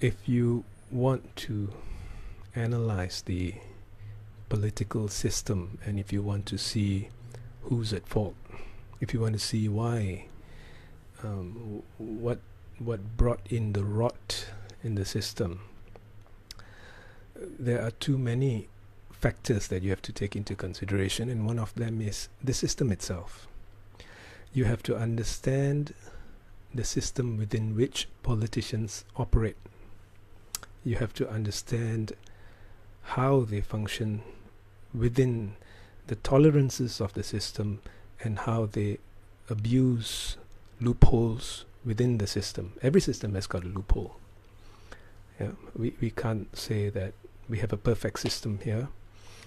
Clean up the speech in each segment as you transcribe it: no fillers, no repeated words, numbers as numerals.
if you want to analyze the political system, and if you want to see who's at fault, if you want to see why, what brought in the rot in the system, there are too many factors that you have to take into consideration, and one of them is the system itself. You have to understand the system within which politicians operate. You have to understand how they function within the tolerances of the system and how they abuse loopholes within the system. Every system has got a loophole. Yeah, we can't say that we have a perfect system here.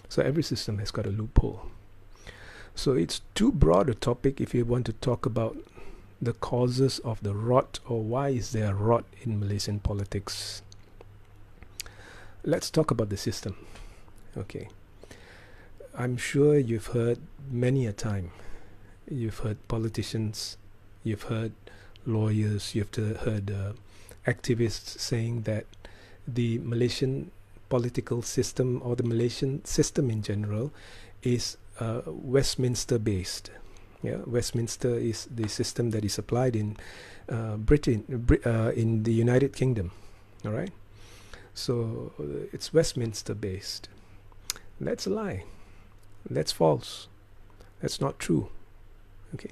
So every system has got a loophole. So it's too broad a topic if you want to talk about the causes of the rot, or why is there rot in Malaysian politics. Let's talk about the system. Okay. I'm sure you've heard many a time. You've heard politicians, you've heard lawyers, you've heard activists saying that the Malaysian political system, or the Malaysian system in general, is Westminster based. Yeah, Westminster is the system that is applied in Britain, in the United Kingdom. All right, so it's Westminster based. That's a lie. That's false. That's not true. Okay,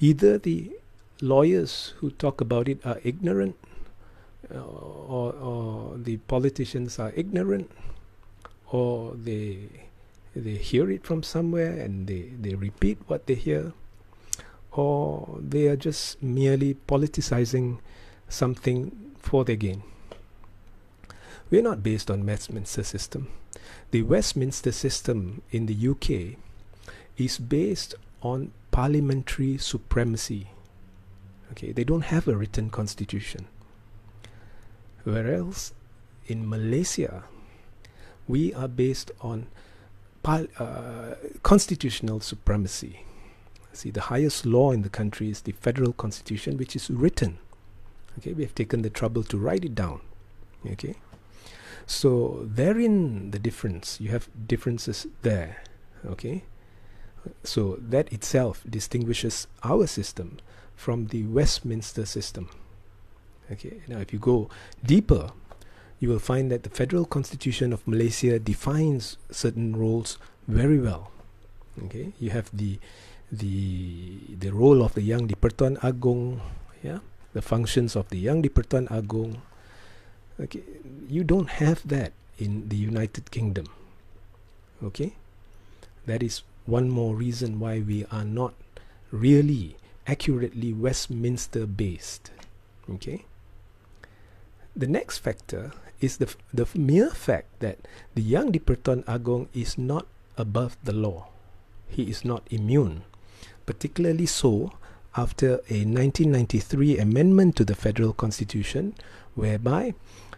either the lawyers who talk about it are ignorant, or the politicians are ignorant, or they hear it from somewhere and they repeat what they hear, or they are just merely politicizing something for their gain. We're not based on Westminster system. The Westminster system in the UK is based on parliamentary supremacy. Okay, they don't have a written constitution. Whereas in Malaysia, we are based on constitutional supremacy. See, the highest law in the country is the federal constitution, which is written. Okay, we have taken the trouble to write it down. Okay, so therein the difference. You have differences there. Okay, so that itself distinguishes our system from the Westminster system. Okay, now if you go deeper, you will find that the Federal Constitution of Malaysia defines certain roles very well. Okay, you have the role of the Yang di-Pertuan Agong, yeah, the functions of the Yang di-Pertuan Agong. Okay, you don't have that in the United Kingdom. Okay, that is one more reason why we are not really accurately Westminster based. Okay, the next factor is the mere fact that the Yang di-Pertuan Agong is not above the law. He is not immune, particularly so after a 1993 amendment to the Federal Constitution, whereby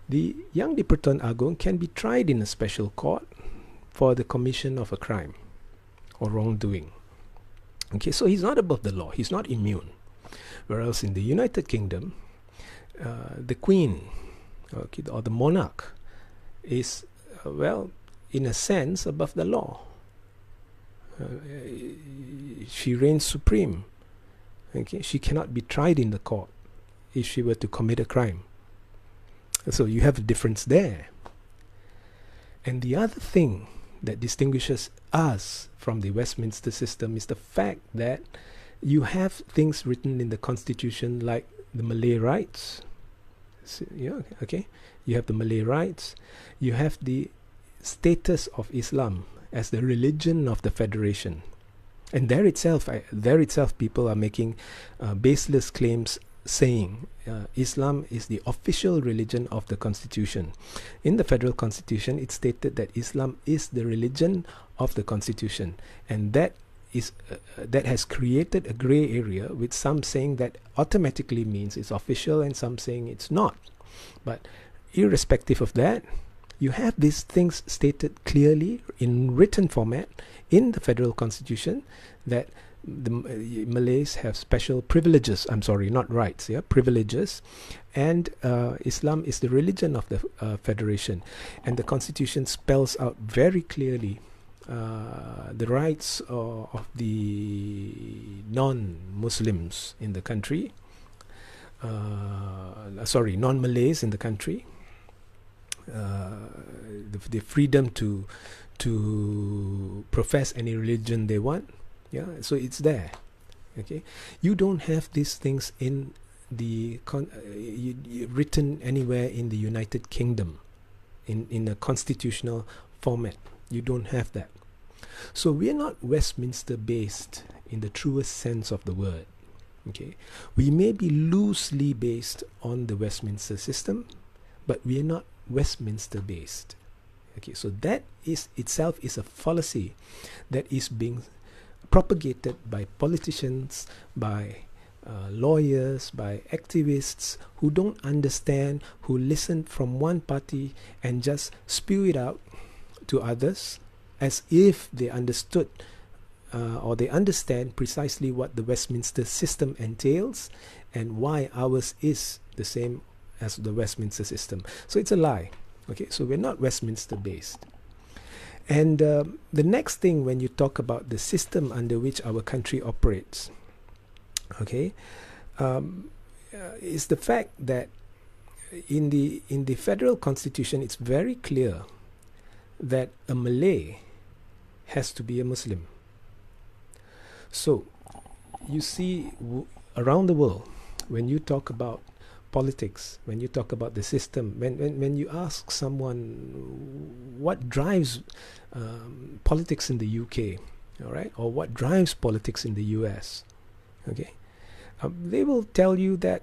the Yang di-Pertuan Agong can be tried in a special court for the commission of a crime or wrongdoing. Okay, so he's not above the law, he's not immune. Whereas in the United Kingdom, the Queen, okay, or the monarch is, well, in a sense, above the law. She reigns supreme. Okay, she cannot be tried in the court if she were to commit a crime. So you have a difference there. And the other thing that distinguishes us from the Westminster system is the fact that you have things written in the Constitution like the Malay rights. So, yeah, okay. You have the Malay rights. You have the status of Islam as the religion of the Federation. And there itself people are making baseless claims saying Islam is the official religion of the Constitution. In the Federal Constitution, it's stated that Islam is the religion of the Constitution, and that has created a grey area, with some saying that automatically means it's official and some saying it's not. But irrespective of that, you have these things stated clearly in written format in the Federal Constitution, that the Malays have special privileges. I'm sorry, not rights. Yeah, privileges, and Islam is the religion of the federation, and the constitution spells out very clearly the rights of the non-Muslims in the country. Non-Malays in the country. The freedom to profess any religion they want. Yeah, so it's there. Okay, you don't have these things in the written anywhere in the United Kingdom in a constitutional format. You don't have that. So we're not Westminster based in the truest sense of the word. Okay, we may be loosely based on the Westminster system, but we are not Westminster based. Okay, so that is itself is a fallacy that is being propagated by politicians, by lawyers, by activists who don't understand, who listen from one party and just spew it out to others as if they understood or they understand precisely what the Westminster system entails and why ours is the same as the Westminster system. So it's a lie. Okay, so we're not Westminster based. And the next thing when you talk about the system under which our country operates, okay, is the fact that in the federal constitution it's very clear that a Malay has to be a Muslim. So you see around the world, when you talk about politics, when you talk about the system, when you ask someone what drives politics in the UK, all right, or what drives politics in the US, okay, they will tell you that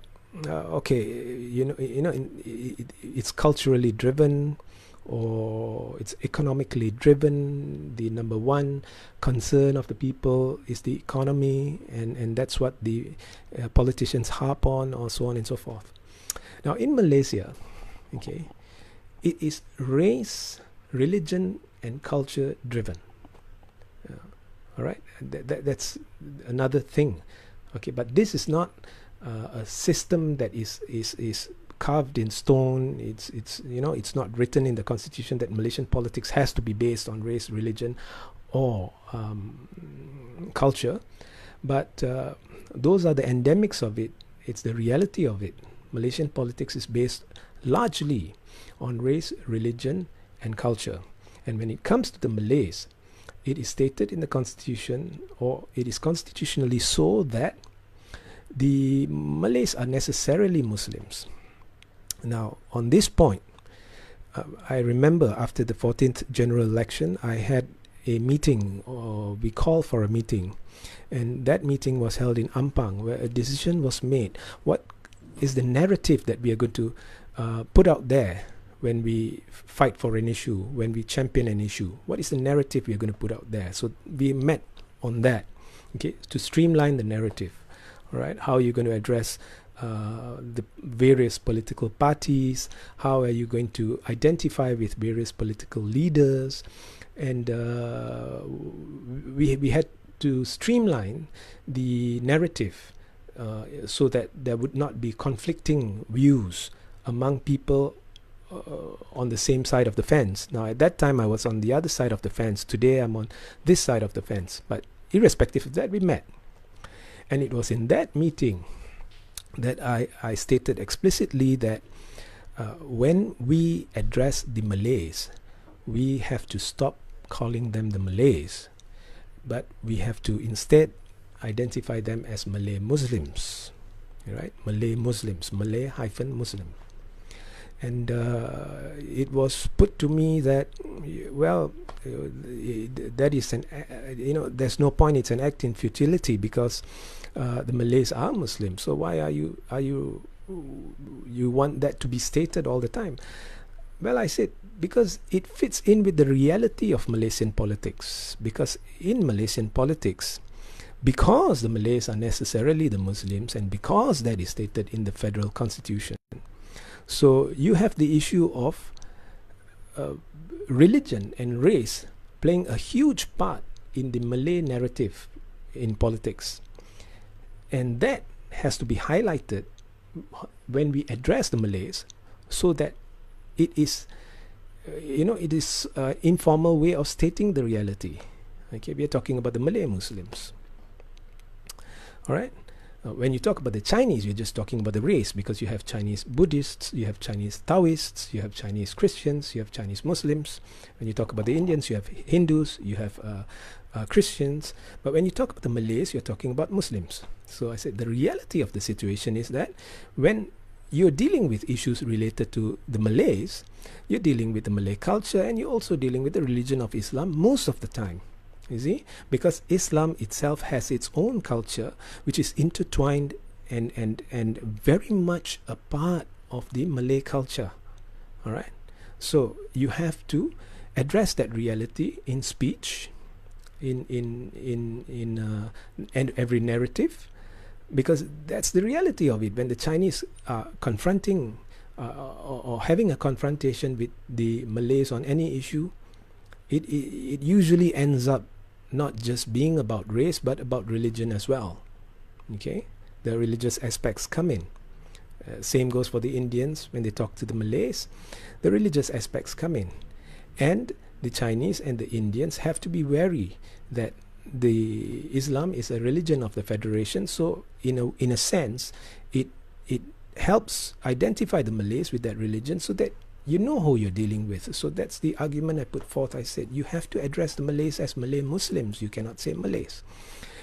it's culturally driven, or it's economically driven. The number one concern of the people is the economy, and that's what the politicians harp on, or so on and so forth. Now in Malaysia, okay, it is race, religion and culture driven. All right, that's another thing. Okay, but this is not a system that is carved in stone. It's not written in the constitution that Malaysian politics has to be based on race, religion or culture, but those are the endemics of it. It's the reality of it. Malaysian politics is based largely on race, religion and culture. And when it comes to the Malays, it is stated in the constitution, or it is constitutionally so, that the Malays are necessarily Muslims. Now, on this point, I remember after the 14th general election, I had a meeting, or we called for a meeting, and that meeting was held in Ampang, where a decision was made. What is the narrative that we are going to put out there when we fight for an issue, when we champion an issue? What is the narrative we are going to put out there? So we met on that, okay, to streamline the narrative. All right, how are you going to address the various political parties? How are you going to identify with various political leaders? And we had to streamline the narrative so that there would not be conflicting views among people on the same side of the fence. Now at that time I was on the other side of the fence. Today I'm on this side of the fence. But irrespective of that, we met. And it was in that meeting that I stated explicitly that when we address the Malays, we have to stop calling them the Malays, but we have to instead identify them as Malay Muslims, right? Malay Muslims, Malay-Muslim. And it was put to me that, well, that is there's no point. It's an act in futility, because the Malays are Muslims. So why are you want that to be stated all the time? Well, I said, because it fits in with the reality of Malaysian politics. Because in Malaysian politics, because the Malays are necessarily the Muslims, and because that is stated in the federal constitution, so you have the issue of religion and race playing a huge part in the Malay narrative in politics. And that has to be highlighted when we address the Malays, so that it is, it is an informal way of stating the reality. Okay, we are talking about the Malay Muslims. All right. When you talk about the Chinese, you're just talking about the race, because you have Chinese Buddhists, you have Chinese Taoists, you have Chinese Christians, you have Chinese Muslims. When you talk about the Indians, you have Hindus, you have Christians. But when you talk about the Malays, you're talking about Muslims. So I said the reality of the situation is that when you're dealing with issues related to the Malays, you're dealing with the Malay culture, and you're also dealing with the religion of Islam most of the time. You see, because Islam itself has its own culture, which is intertwined and very much a part of the Malay culture. All right, so you have to address that reality in speech, in and every narrative, because that's the reality of it. When the Chinese are confronting or having a confrontation with the Malays on any issue, it usually ends up not just being about race, but about religion as well. Okay, the religious aspects come in. Same goes for the Indians. When they talk to the Malays, the religious aspects come in. And the Chinese and the Indians have to be wary that the Islam is a religion of the Federation. So in a sense, it helps identify the Malays with that religion, so that you know who you're dealing with. So that's the argument I put forth. I said you have to address the Malays as Malay Muslims. You cannot say Malays.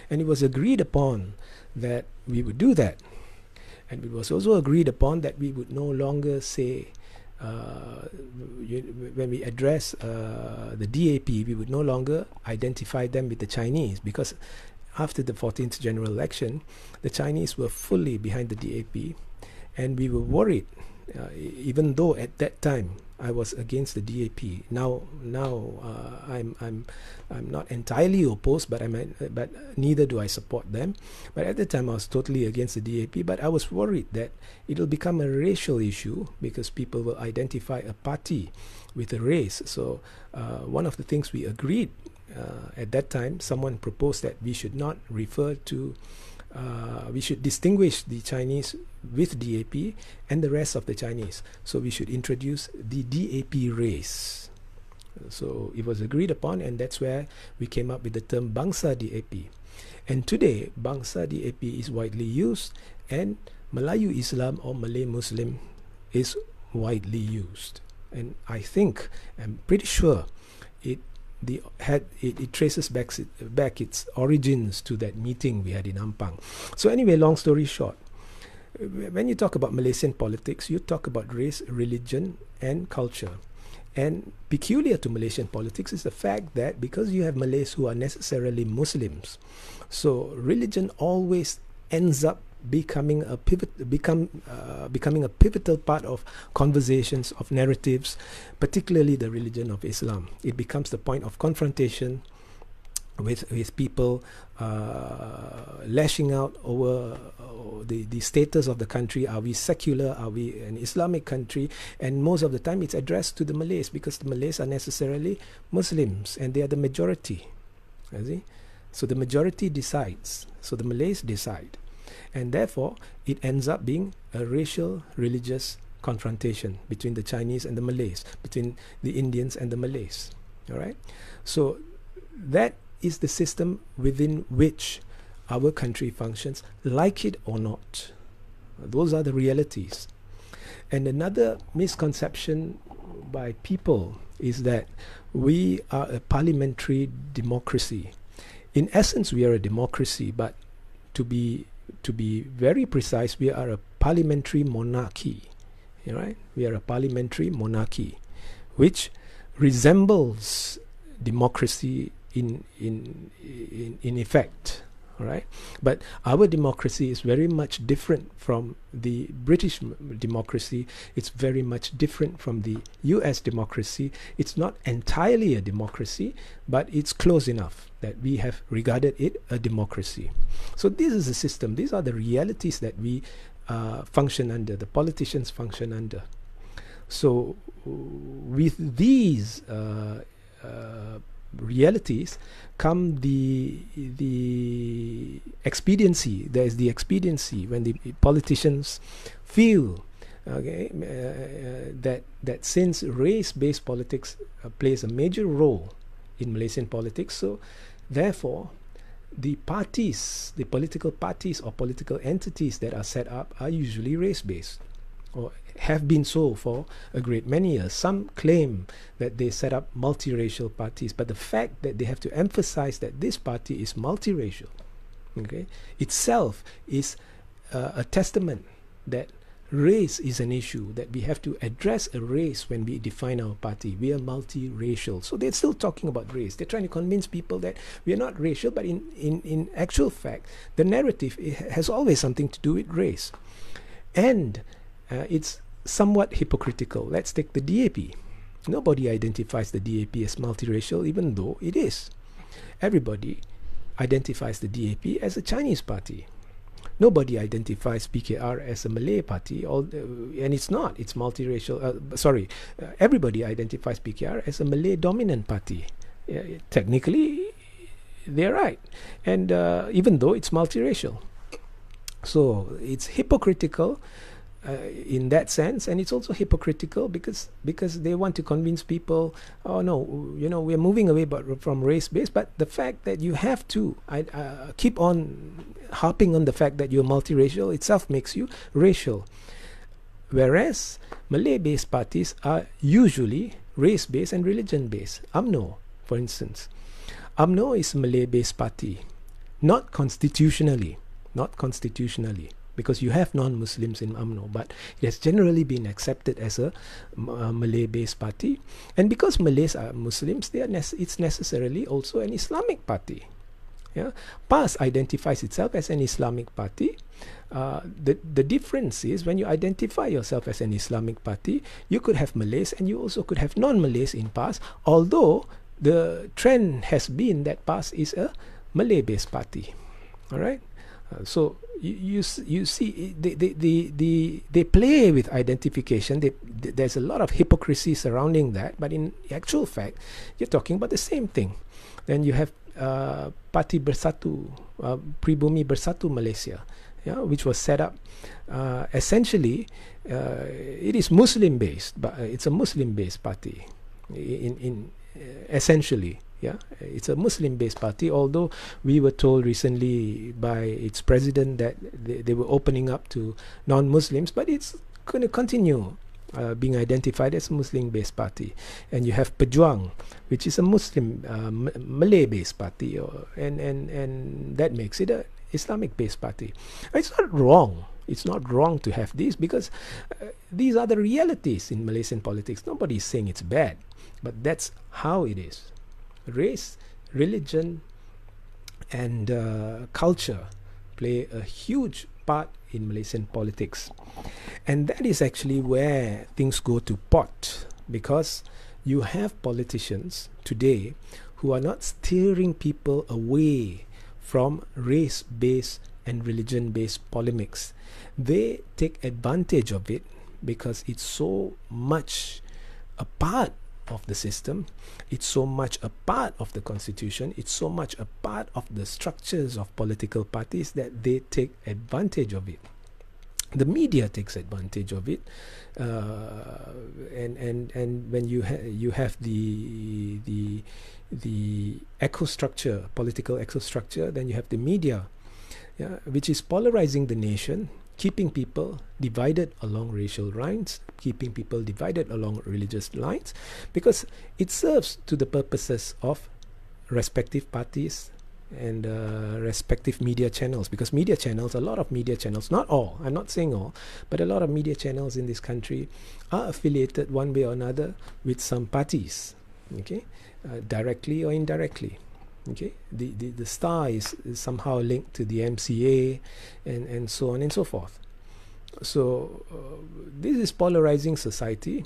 And it was agreed upon that we would do that. And it was also agreed upon that we would no longer say, when we address the DAP, we would no longer identify them with the Chinese, because after the 14th general election, the Chinese were fully behind the DAP, and we were worried. Even though at that time I was against the DAP, now I'm not entirely opposed, but neither do I support them. But at the time I was totally against the DAP. But I was worried that it will become a racial issue, because people will identify a party with a race. So one of the things we agreed at that time, someone proposed that we should not refer to. We should distinguish the Chinese with DAP and the rest of the Chinese. So we should introduce the DAP race. So it was agreed upon, and that's where we came up with the term Bangsa DAP. And today, Bangsa DAP is widely used, and Melayu Islam or Malay Muslim is widely used. And I'm pretty sure it traces back its origins to that meeting we had in Ampang. So anyway, long story short, when you talk about Malaysian politics, you talk about race, religion, and culture. And peculiar to Malaysian politics is the fact that because you have Malays who are necessarily Muslims, so religion always ends up becoming a pivotal part of conversations, of narratives, particularly the religion of Islam. It becomes the point of confrontation with people lashing out over the status of the country. Are we secular? Are we an Islamic country? And most of the time it's addressed to the Malays, because the Malays are necessarily Muslims and they are the majority. You see? So the majority decides. So the Malays decide. And therefore, it ends up being a racial, religious confrontation between the Chinese and the Malays, between the Indians and the Malays. All right? So that is the system within which our country functions, like it or not. Those are the realities. And another misconception by people is that we are a parliamentary democracy. In essence, we are a democracy, but to be very precise, we are a parliamentary monarchy. Right? We are a parliamentary monarchy, which resembles democracy in effect. All right? But our democracy is very much different from the British democracy. It's very much different from the US democracy. It's not entirely a democracy, but it's close enough that we have regarded it a democracy. So this is the system. These are the realities that we function under, the politicians function under. So with these realities come the expediency. There is the expediency when the politicians feel, okay, that since race-based politics plays a major role in Malaysian politics, so therefore the parties, the political parties or political entities that are set up are usually race-based, or have been so for a great many years. Some claim that they set up multiracial parties, but the fact that they have to emphasize that this party is multiracial, okay, itself is a testament that race is an issue, that we have to address a race when we define our party. We are multiracial. So they're still talking about race. They're trying to convince people that we are not racial, but in actual fact, the narrative has always something to do with race. And it's somewhat hypocritical. Let's take the DAP. Nobody identifies the DAP as multiracial, even though it is. Everybody identifies the DAP as a Chinese party. Nobody identifies PKR as a Malay party, and it's not. It's multiracial. Everybody identifies PKR as a Malay dominant party. Technically, they're right, and even though it's multiracial, so it's hypocritical in that sense, and it's also hypocritical because they want to convince people, oh no, we're moving away from race-based, but the fact that you have to keep on harping on the fact that you're multiracial itself makes you racial, whereas Malay-based parties are usually race-based and religion-based. UMNO, for instance, UMNO is a Malay-based party, not constitutionally, because you have non-Muslims in UMNO, but it has generally been accepted as a Malay-based party. And because Malays are Muslims, it's necessarily also an Islamic party. Yeah? PAS identifies itself as an Islamic party. The difference is when you identify yourself as an Islamic party, you could have Malays and you also could have non-Malays in PAS, although the trend has been that PAS is a Malay-based party. All right? So you see they play with identification. There's a lot of hypocrisy surrounding that, but in actual fact, you're talking about the same thing. Then you have Parti Bersatu, Pribumi Bersatu Malaysia, which was set up essentially. It is Muslim based, but it's a Muslim based party in essentially. Yeah, it's a Muslim-based party, although we were told recently by its president that they were opening up to non-Muslims, but it's going to continue being identified as a Muslim-based party. And you have Pejuang, which is a Muslim, Malay-based party, and that makes it an Islamic-based party. It's not wrong. It's not wrong to have these because these are the realities in Malaysian politics. Nobody is saying it's bad, but that's how it is. Race, religion, and culture play a huge part in Malaysian politics, and that is actually where things go to pot, because you have politicians today who are not steering people away from race-based and religion-based polemics. They take advantage of it because it's so much a part of the system, it's so much a part of the constitution, it's so much a part of the structures of political parties that they take advantage of it. The media takes advantage of it, and when you have the echo structure, political echo structure, then you have the media, which is polarizing the nation, keeping people divided along racial lines, keeping people divided along religious lines, because it serves to the purposes of respective parties and respective media channels. Because media channels, a lot of media channels, not all, I'm not saying all, but a lot of media channels in this country are affiliated one way or another with some parties, okay, directly or indirectly. Okay, the star is somehow linked to the MCA and so on and so forth. So this is polarizing society,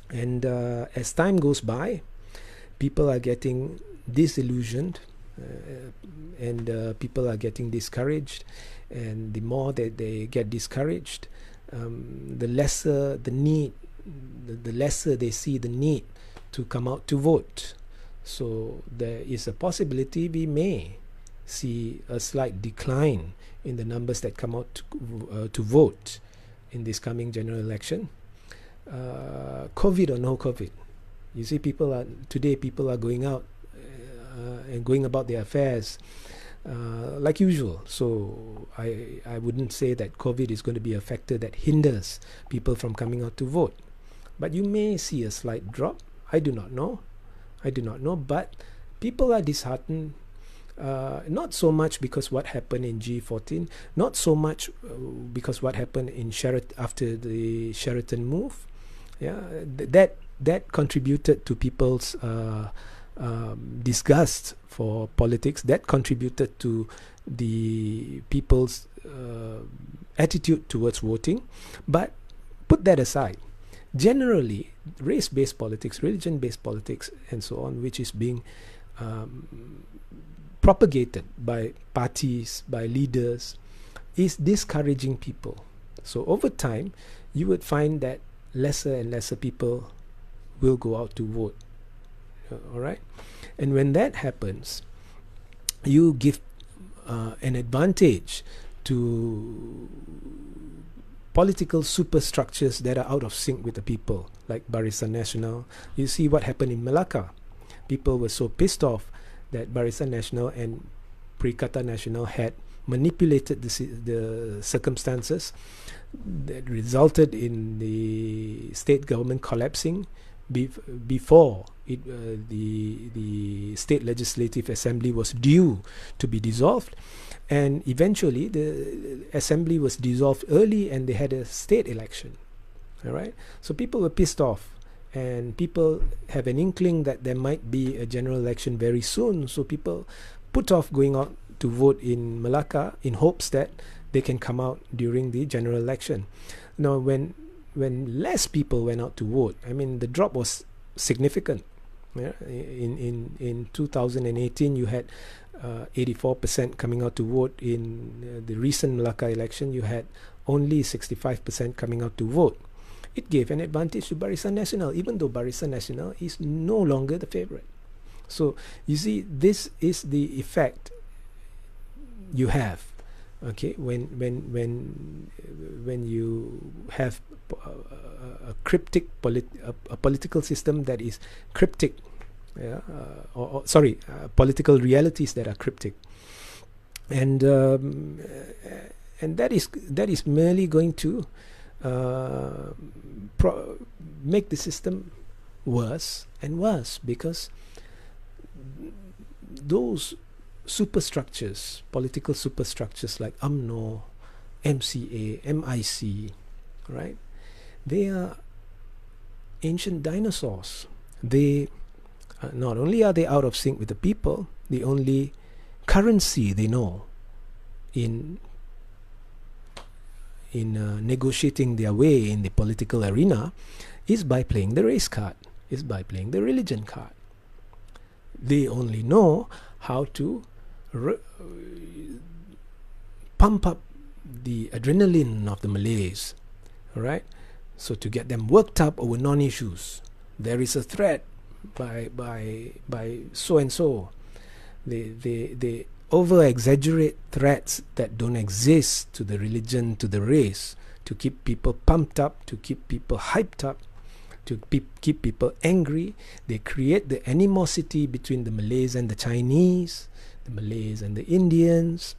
and as time goes by, people are getting disillusioned, and people are getting discouraged, and the more that they get discouraged, the lesser the need, the lesser they see the need to come out to vote. So there is a possibility we may see a slight decline in the numbers that come out to vote in this coming general election. COVID or no COVID, you see, people are going out and going about their affairs like usual. So I wouldn't say that COVID is going to be a factor that hinders people from coming out to vote. But you may see a slight drop. I do not know, but people are disheartened. Not so much because what happened in G14, not so much because what happened in after the Sheraton move. Yeah, that contributed to people's disgust for politics. That contributed to the people's attitude towards voting. But put that aside. Generally, race-based politics, religion-based politics, and so on, which is being propagated by parties, by leaders, is discouraging people. So over time, you would find that lesser and lesser people will go out to vote. All right? And when that happens, you give an advantage to political superstructures that are out of sync with the people, like Barisan Nasional. You see what happened in Melaka. People were so pissed off that Barisan Nasional and Perikatan Nasional had manipulated the circumstances that resulted in the state government collapsing before the state legislative assembly was due to be dissolved. And eventually the assembly was dissolved early and they had a state election. All right, so people were pissed off, and people have an inkling that there might be a general election very soon. So people put off going out to vote in Melaka in hopes that they can come out during the general election. Now, when less people went out to vote, I mean, the drop was significant. Yeah? In 2018, you had 84% coming out to vote. In the recent Melaka election, you had only 65% coming out to vote. It gave an advantage to Barisan Nasional, even though Barisan Nasional is no longer the favorite. So you see, this is the effect you have. Okay, when you have a cryptic a political system that is cryptic, yeah, political realities that are cryptic, and that is merely going to make the system worse and worse, because those superstructures, political superstructures like UMNO, MCA, MIC, right? They are ancient dinosaurs. They not only are they out of sync with the people, the only currency they know in negotiating their way in the political arena is by playing the race card, is by playing the religion card. They only know how to pump up the adrenaline of the Malays, all right? So to get them worked up over non-issues. There is a threat by so and so. They over-exaggerate threats that don't exist to the religion, to the race, to keep people pumped up, to keep people hyped up, to keep people angry. They create the animosity between the Malays and the Chinese, the Malays and the Indians,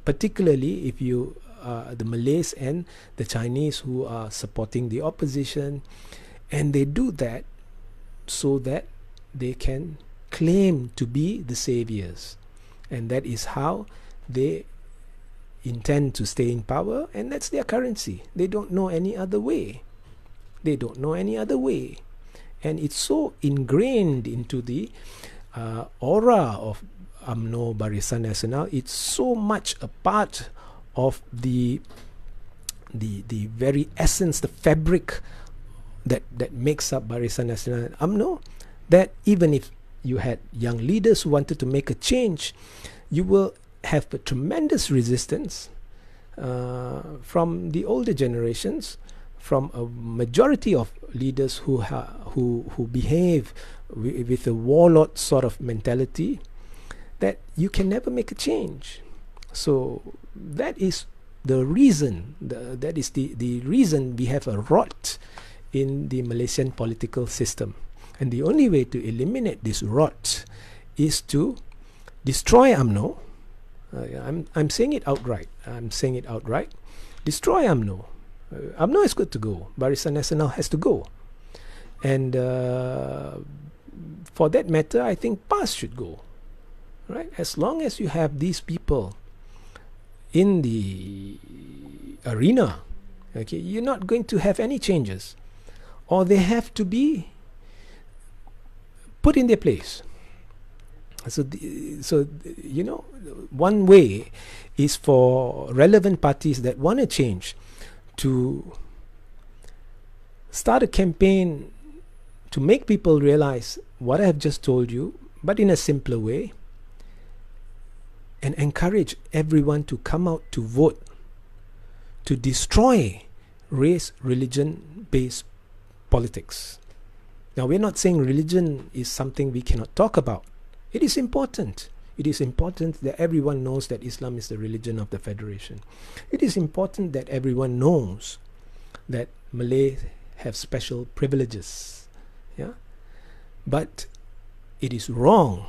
particularly if you the Malays and the Chinese who are supporting the opposition. And they do that so that they can claim to be the saviors. And that is how they intend to stay in power, and that's their currency. They don't know any other way. They don't know any other way. And it's so ingrained into the aura of UMNO Barisan Nasional. It's so much a part of the very essence, the fabric that makes up Barisan Nasional and UMNO, that even if you had young leaders who wanted to make a change, you will have a tremendous resistance from the older generations, from a majority of leaders who who behave with a warlord sort of mentality, that you can never make a change. So that is the reason, that is the reason we have a rot in the Malaysian political system. And the only way to eliminate this rot is to destroy UMNO. I'm saying it outright. Destroy UMNO. UMNO is good to go. Barisan Nasional has to go. And for that matter, I think PAS should go. Right? As long as you have these people in the arena, okay, you're not going to have any changes. Or they have to be put in their place. So one way is for relevant parties that want to change to start a campaign to make people realize what I have just told you, but in a simpler way, and encourage everyone to come out to vote to destroy race, religion-based politics. Now, we're not saying religion is something we cannot talk about. It is important. It is important that everyone knows that Islam is the religion of the Federation. It is important that everyone knows that Malays have special privileges. Yeah? But it is wrong.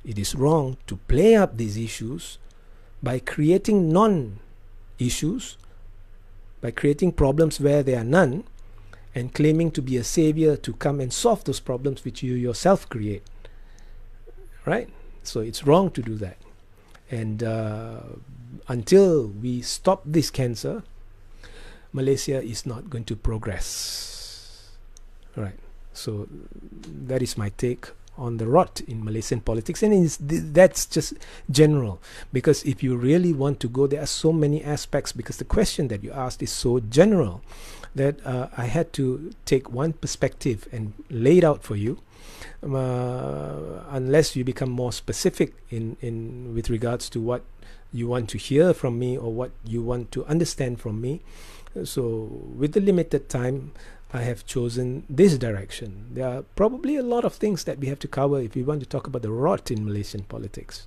It is wrong to play up these issues by creating non-issues, by creating problems where there are none, and claiming to be a savior to come and solve those problems which you yourself create. Right? So it's wrong to do that. And until we stop this cancer, Malaysia is not going to progress. Right? So that is my take on the rot in Malaysian politics, and that's just general, because if you really want to go, there are so many aspects, because the question that you asked is so general that I had to take one perspective and lay it out for you, unless you become more specific in with regards to what you want to hear from me or what you want to understand from me. So with the limited time, I have chosen this direction. There are probably a lot of things that we have to cover if we want to talk about the rot in Malaysian politics.